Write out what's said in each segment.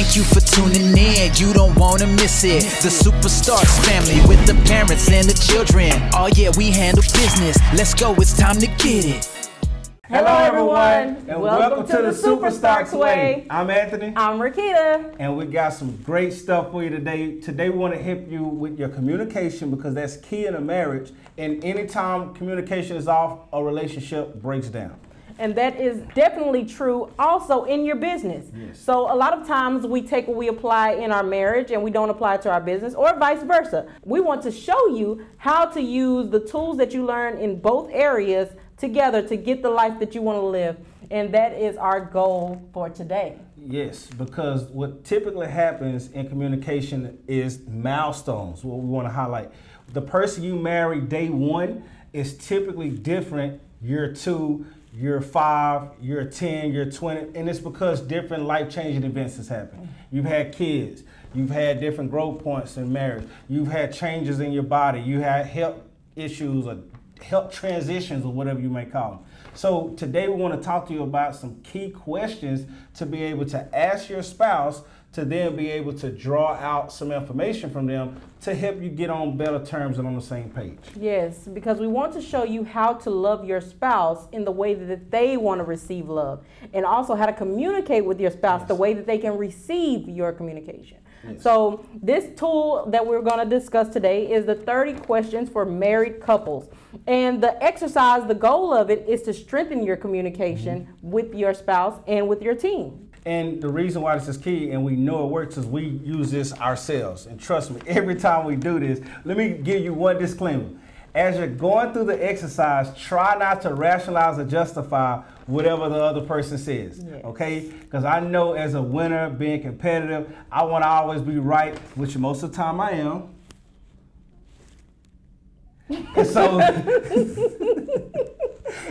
Thank you for tuning in, you don't wanna miss it. The Superstars family with the parents and the children. Oh yeah, we handle business. Let's go, it's time to get it. Hello everyone, and welcome to the Superstars Way. I'm Anthony. I'm Rakita. And we got some great stuff for you today. Today we want to help you with your communication because that's key in a marriage. And anytime communication is off, a relationship breaks down. And that is definitely true also in your business. Yes. So a lot of times we take what we apply in our marriage and we don't apply it to our business, or vice versa. We want to show you how to use the tools that you learn in both areas together to get the life that you want to live. And that is our goal for today. Yes, because what typically happens in communication is milestones, what we want to highlight. The person you marry day one is typically different year 2, year 5, year 10, year 20, and it's because different life-changing events has happened. You've had kids, you've had different growth points in marriage, you've had changes in your body, you had health issues or health transitions or whatever you may call them. So today we want to talk to you about some key questions to be able to ask your spouse to then be able to draw out some information from them to help you get on better terms and on the same page. Yes, because we want to show you how to love your spouse in the way that they want to receive love, and also how to communicate with your spouse the way that they can receive your communication. Yes. So this tool that we're going to discuss today is the 30 questions for married couples. And the exercise, the goal of it is to strengthen your communication with your spouse and with your team. And the reason why this is key, and we know it works, is we use this ourselves. And trust me, every time we do this, let me give you one disclaimer. As you're going through the exercise, try not to rationalize or justify whatever the other person says, okay? Because I know as a winner, being competitive, I want to always be right, which most of the time I am.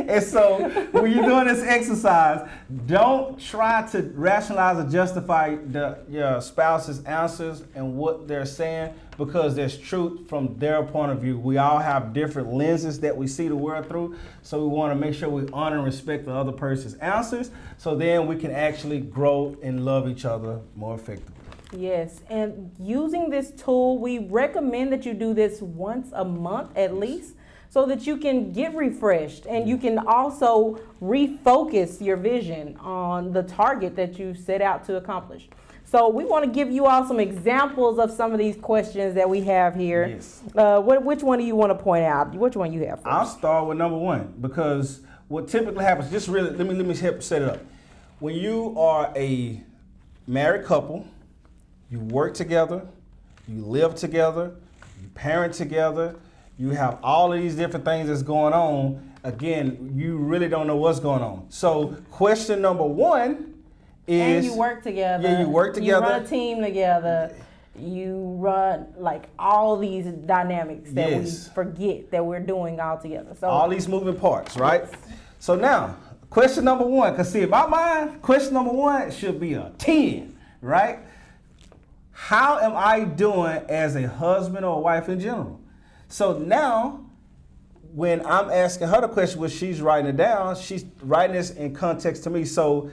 And so when you're doing this exercise, don't try to rationalize or justify your spouse's answers and what they're saying, because there's truth from their point of view. We all have different lenses that we see the world through, so we want to make sure we honor and respect the other person's answers, so then we can actually grow and love each other more effectively. Yes, and using this tool, we recommend that you do this once a month at least, so that you can get refreshed and you can also refocus your vision on the target that you set out to accomplish. So we want to give you all some examples of some of these questions that we have here. Yes. Which one do you want to point out? Which one you have first? I'll start with number one, because what typically happens, just really, let me help set it up. When you are a married couple, you work together, you live together, you parent together, you have all of these different things that's going on. Again, you really don't know what's going on. So question number one is... And you work together. Yeah, you work together. You run a team together. You run like all these dynamics that we forget that we're doing all together. So all these moving parts, right? So now, question number one, because see, in my mind, question number one should be a 10, right? How am I doing as a husband or a wife in general? So now, when I'm asking her the question, when she's writing it down, she's writing this in context to me. So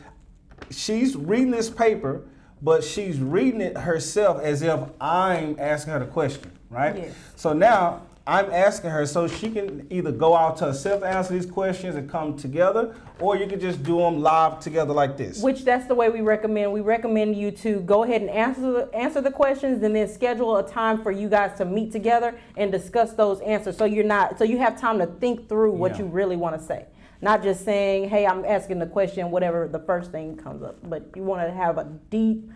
she's reading this paper, but she's reading it herself as if I'm asking her the question, right? Yes. So now I'm asking her so she can either go out to herself, answer these questions and come together, or you can just do them live together like this. Which that's the way we recommend. We recommend you to go ahead and answer the questions, and then schedule a time for you guys to meet together and discuss those answers. So you have time to think through what you really want to say. Not just saying, hey, I'm asking the question, whatever the first thing comes up. But you want to have a deep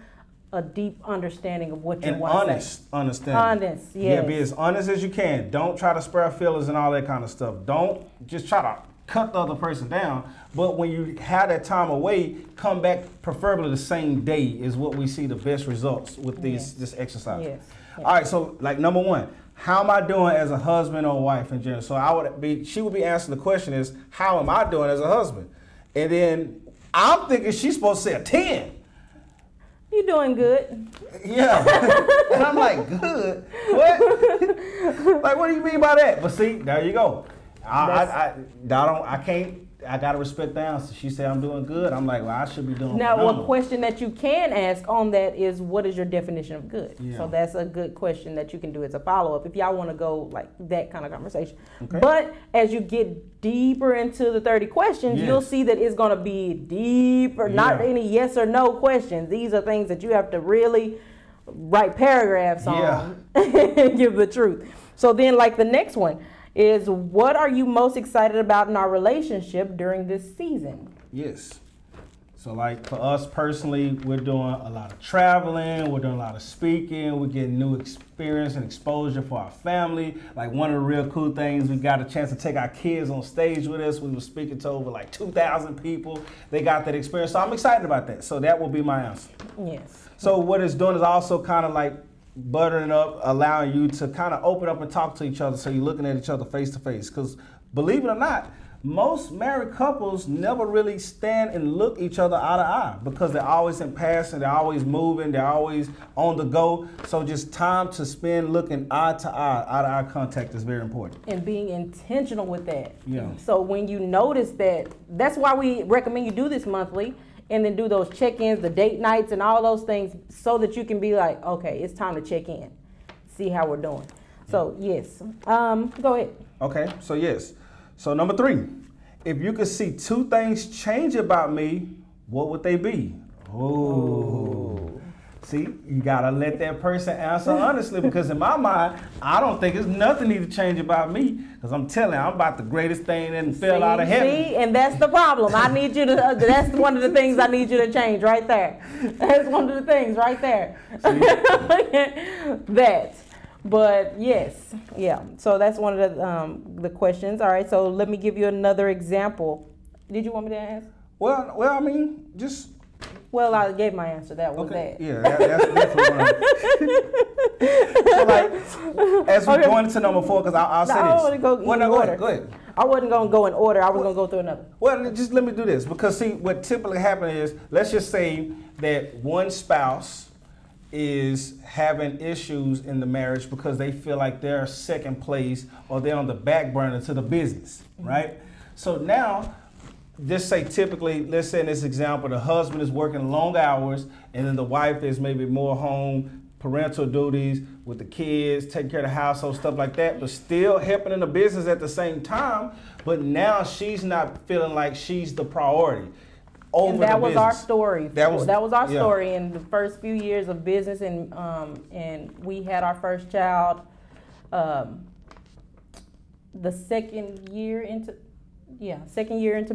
understanding of what you want to say. Understanding. Honest, yes. Yeah, be as honest as you can. Don't try to spare feelings and all that kind of stuff. Don't just try to cut the other person down. But when you have that time away, come back preferably the same day is what we see the best results with this exercise. Yes. All right, so like number one, how am I doing as a husband or wife in general? So she would be answering the question is, how am I doing as a husband? And then I'm thinking she's supposed to say a 10. You're doing good. Yeah. And I'm like, good? What? Like, what do you mean by that? But see, there you go. I I gotta respect the answer. She said I'm doing good. I'm like, well, I should be doing. Now, phenomenal. a question that you can ask on that is, what is your definition of good? Yeah. So that's a good question that you can do as a follow-up if y'all want to go like that kind of conversation. Okay. But as you get deeper into the 30 questions, Yes. you'll see that it's going to be deeper, not Yeah. any yes or no questions. These are things that you have to really write paragraphs on and give the truth. So then, like the next one is, what are you most excited about in our relationship during this season? Yes. So like for us personally, we're doing a lot of traveling, we're doing a lot of speaking, we're getting new experience and exposure for our family. Like one of the real cool things, we got a chance to take our kids on stage with us. We were speaking to over like 2,000 people. They got that experience. So I'm excited about that. So that will be my answer. Yes. So what it's doing is also kind of like buttering up, allowing you to kind of open up and talk to each other, so you're looking at each other face to face. Because believe it or not, most married couples never really stand and look each other eye to eye because they're always in passing, they're always moving, they're always on the go. So just time to spend looking eye to eye contact is very important. And being intentional with that. Yeah. So when you notice that, that's why we recommend you do this monthly, and then do those check-ins, the date nights and all those things, so that you can be like, okay, it's time to check in, see how we're doing. So yes, go ahead. Okay, so yes. So number 3, if you could see 2 things change about me, what would they be? Oh. See, you gotta let that person answer honestly, because in my mind, I don't think there's nothing need to change about me, because I'm telling you, I'm about the greatest thing that fell out of heaven. See, and that's the problem. I need you to, that's one of the things I need you to change right there. That's one of the things right there. That. But yes, yeah. So that's one of the questions. All right, so let me give you another example. Did you want me to ask? Well, I mean, just. Well, I gave my answer. That was Okay, that. yeah, that's definitely one. So like, as we go into number 4, because I'll say No, I this. wanna go in Go order. ahead, go ahead. I wasn't going to go in order. I was going to go through another. Well, just let me do this, because see, what typically happens is, let's just say that one spouse is having issues in the marriage because they feel like they're second place or they're on the back burner to the business, right? So now, just say typically, let's say in this example, the husband is working long hours and then the wife is maybe more home, parental duties with the kids, taking care of the household, stuff like that, but still helping in the business at the same time. But now she's not feeling like she's the priority. And that was our story. That was our yeah. story in the first few years of business, and we had our first child the second year into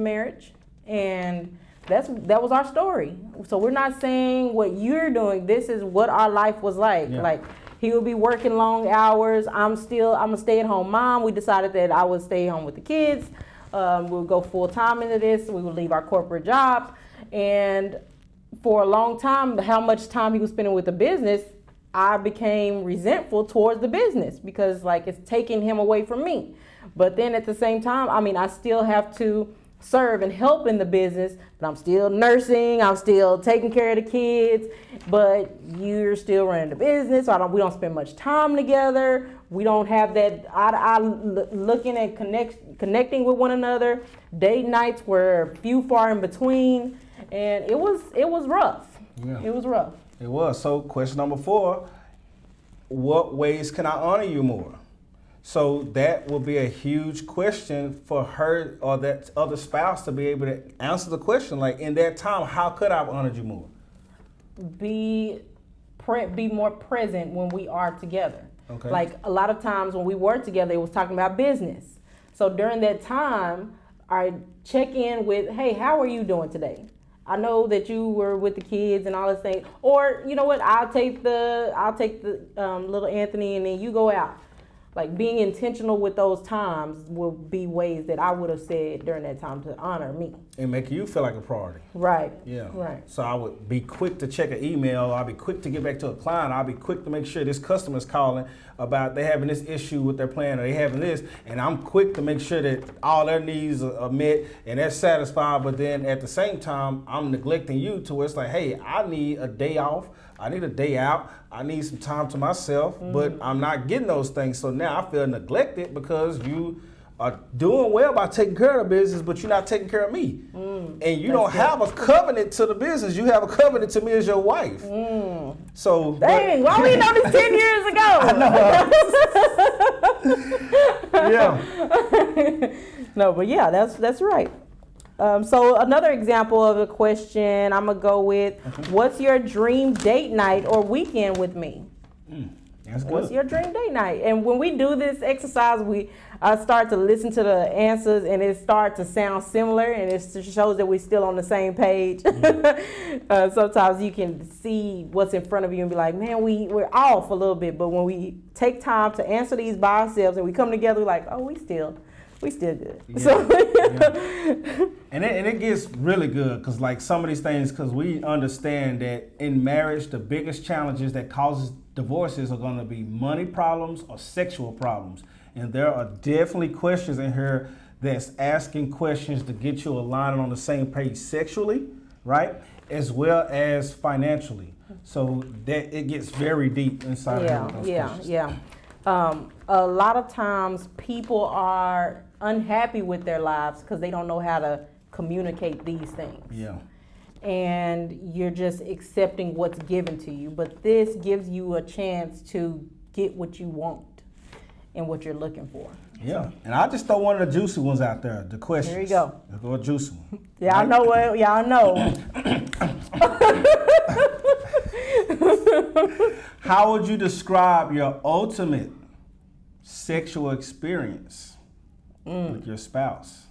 marriage, and that was our story. So we're not saying what you're doing. This is what our life was like. Yeah. Like, he would be working long hours. I'm a stay-at-home mom. We decided that I would stay home with the kids. We'll go full time into this. We would leave our corporate jobs. And for a long time, how much time he was spending with the business, I became resentful towards the business because like it's taking him away from me. But then at the same time, I mean, I still have to serve and help in the business, but I'm still nursing, I'm still taking care of the kids, but you're still running the business. So we don't spend much time together. We don't have that eye-to-eye looking at connecting with one another. Date nights were few far in between, and it was rough. Yeah. It was rough. It was. So question number 4, what ways can I honor you more? So that will be a huge question for her or that other spouse to be able to answer the question. Like, in that time, how could I have honored you more? Be more present when we are together. Okay. Like a lot of times when we were together, it was talking about business. So during that time, I check in with, hey, how are you doing today? I know that you were with the kids and all this thing. Or you know what? I'll take the little Anthony and then you go out. Like being intentional with those times will be ways that I would have said during that time to honor me. And make you feel like a priority. Right. Yeah. Right. So I would be quick to check an email. I'll be quick to get back to a client. I'll be quick to make sure this customer's calling about they having this issue with their plan or they having this. And I'm quick to make sure that all their needs are met and they're satisfied. But then at the same time, I'm neglecting you to where it's like, hey, I need a day off. I need a day out. I need some time to myself, but I'm not getting those things. So now I feel neglected because you are doing well by taking care of the business, but you're not taking care of me. And you don't have a covenant to the business. You have a covenant to me as your wife. So Dang, why we know this 10 years ago? Yeah. No, but yeah, that's right. So another example of a question I'm gonna go with: what's your dream date night or weekend with me? That's good. What's your dream date night? And when we do this exercise, I start to listen to the answers, and it starts to sound similar, and it shows that we're still on the same page. Sometimes you can see what's in front of you and be like, man, we're off a little bit. But when we take time to answer these by ourselves and we come together, we're like, oh, we still good. Yeah. So And it gets really good because like some of these things, because we understand that in marriage, the biggest challenges that causes divorces are going to be money problems or sexual problems. And there are definitely questions in here that's asking questions to get you aligned on the same page sexually, right? As well as financially. So that it gets very deep inside of those questions. A lot of times people are unhappy with their lives because they don't know how to communicate these things. Yeah. And you're just accepting what's given to you. But this gives you a chance to get what you want and what you're looking for. Yeah. And I just throw one of the juicy ones out there, the questions. There you go. Let's go a juicy one. Y'all know what? Y'all know. How would you describe your ultimate sexual experience with your spouse?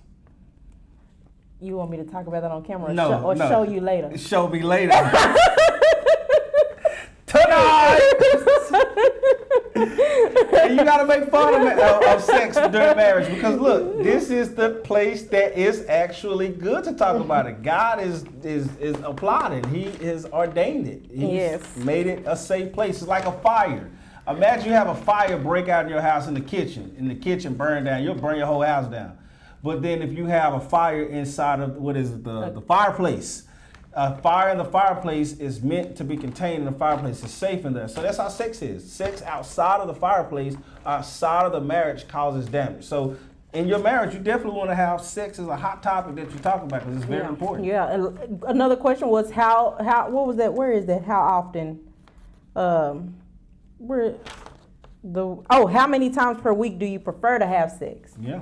You want me to talk about that on camera No, no. show you later? Show me later. Tonight! And you gotta make fun of sex during marriage because look, this is the place that is actually good to talk about it. God is applauded. He has ordained it. He's made it a safe place. It's like a fire. Imagine you have a fire break out in your house in the kitchen burn down. You'll burn your whole house down. But then if you have a fire inside of, the fireplace, a fire in the fireplace is meant to be contained in the fireplace. It's safe in there. So that's how sex is. Sex outside of the fireplace, outside of the marriage causes damage. So in your marriage, you definitely want to have sex as a hot topic that you talk about because it's very important. Yeah, and another question was what was that? Where is that? How often? How many times per week do you prefer to have sex? Yeah.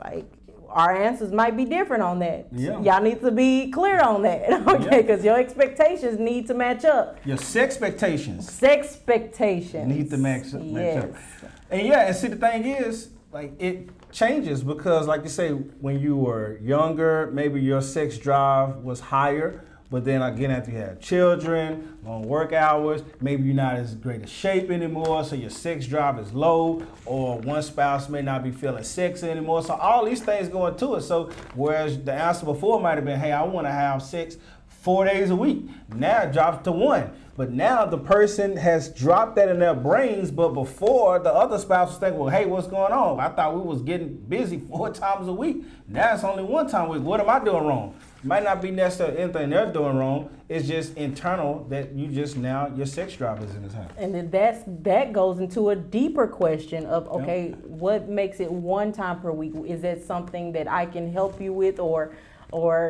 Like, our answers might be different on that. Yeah. Y'all need to be clear on that, okay? Because your expectations need to match up. Your sex expectations. Need to match up. And see, the thing is, like, it changes because, like you say, when you were younger, maybe your sex drive was higher. But then again, after you have children, long work hours, maybe you're not as great a shape anymore, so your sex drive is low, or one spouse may not be feeling sexy anymore. So all these things go into it. So whereas the answer before might have been, hey, I want to have sex 4 days a week. Now it drops to 1. But now the person has dropped that in their brains, but before the other spouse was thinking, well, hey, what's going on? I thought we was getting busy 4 times a week. Now it's only 1 time a week. What am I doing wrong? Might not be necessarily anything they're doing wrong. It's just internal that your sex drive is in his hand. And then that goes into a deeper question of, okay, what makes it 1 time per week? Is that something that I can help you with, or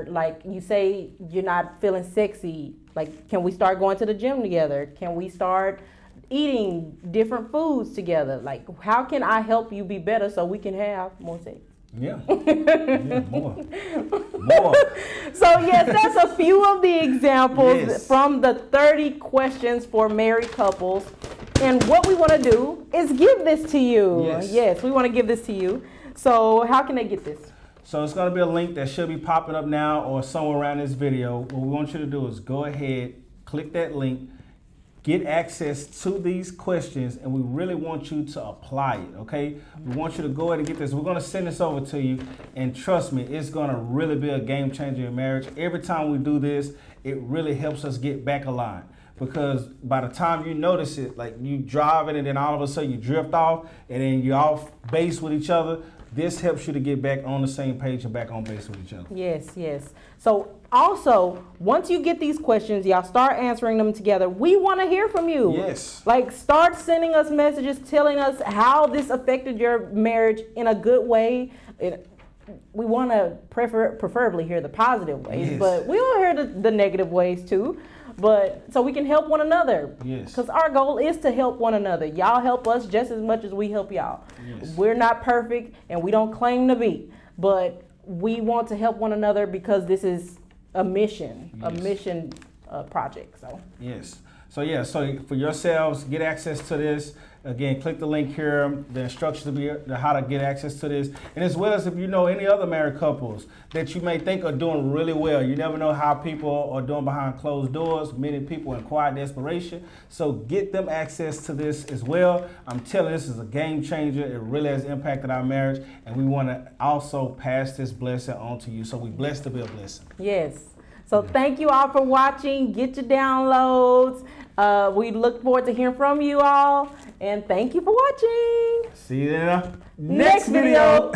like you say, you're not feeling sexy? Like, can we start going to the gym together? Can we start eating different foods together? Like, how can I help you be better so we can have more sex? Yeah. More. So yes, that's a few of the examples from the 30 questions for married couples. And what we want to do is give this to you. Yes, we want to give this to you. So how can they get this? So it's going to be a link that should be popping up now or somewhere around this video. What we want you to do is go ahead, click that link, get access to these questions, and we really want you to apply it, okay? We want you to go ahead and get this. We're going to send this over to you, and trust me, it's going to really be a game changer in marriage. Every time we do this, it really helps us get back aligned. Because by the time you notice it, like you driving and then all of a sudden you drift off and then you're off base with each other, This helps you to get back on the same page and back on base with each other. Yes, yes. So also, once you get these questions, y'all start answering them together. We want to hear from you. Yes. Like, start sending us messages telling us how this affected your marriage in a good way. We want to preferably hear the positive ways, Yes. but we will hear the negative ways too. But so we can help one another. Yes. Because our goal is to help one another. Y'all help us just as much as we help y'all. Yes. We're not perfect and we don't claim to be, but we want to help one another because this is a mission, Yes. a mission project. So Yes. So for yourselves, get access to this. Again, click the link here, the instructions to be how to get access to this. And as well as if you know any other married couples that you may think are doing really well. You never know how people are doing behind closed doors. Many people in quiet desperation. So get them access to this as well. I'm telling you, this is a game changer. It really has impacted our marriage. And we want to also pass this blessing on to you. So we blessed to be a blessing. yes. So thank you all for watching. Get your downloads. We look forward to hearing from you all. And thank you for watching. See you in the Next video.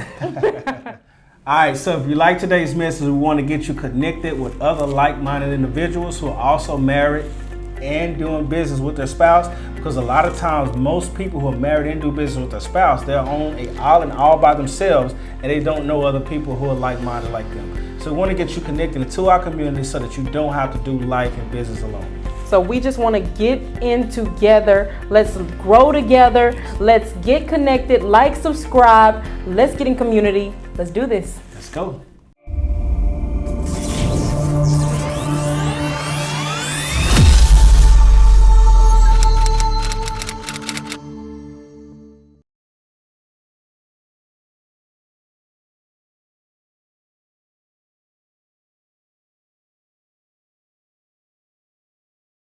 All right, so if you like today's message, we want to get you connected with other like-minded individuals who are also married and doing business with their spouse. Because a lot of times, most people who are married and do business with their spouse, they're on an island all by themselves, and they don't know other people who are like-minded like them. So we want to get you connected to our community so that you don't have to do life and business alone. So we just want to get in together. Let's grow together. Let's get connected. Like, subscribe. Let's get in community. Let's do this. Let's go.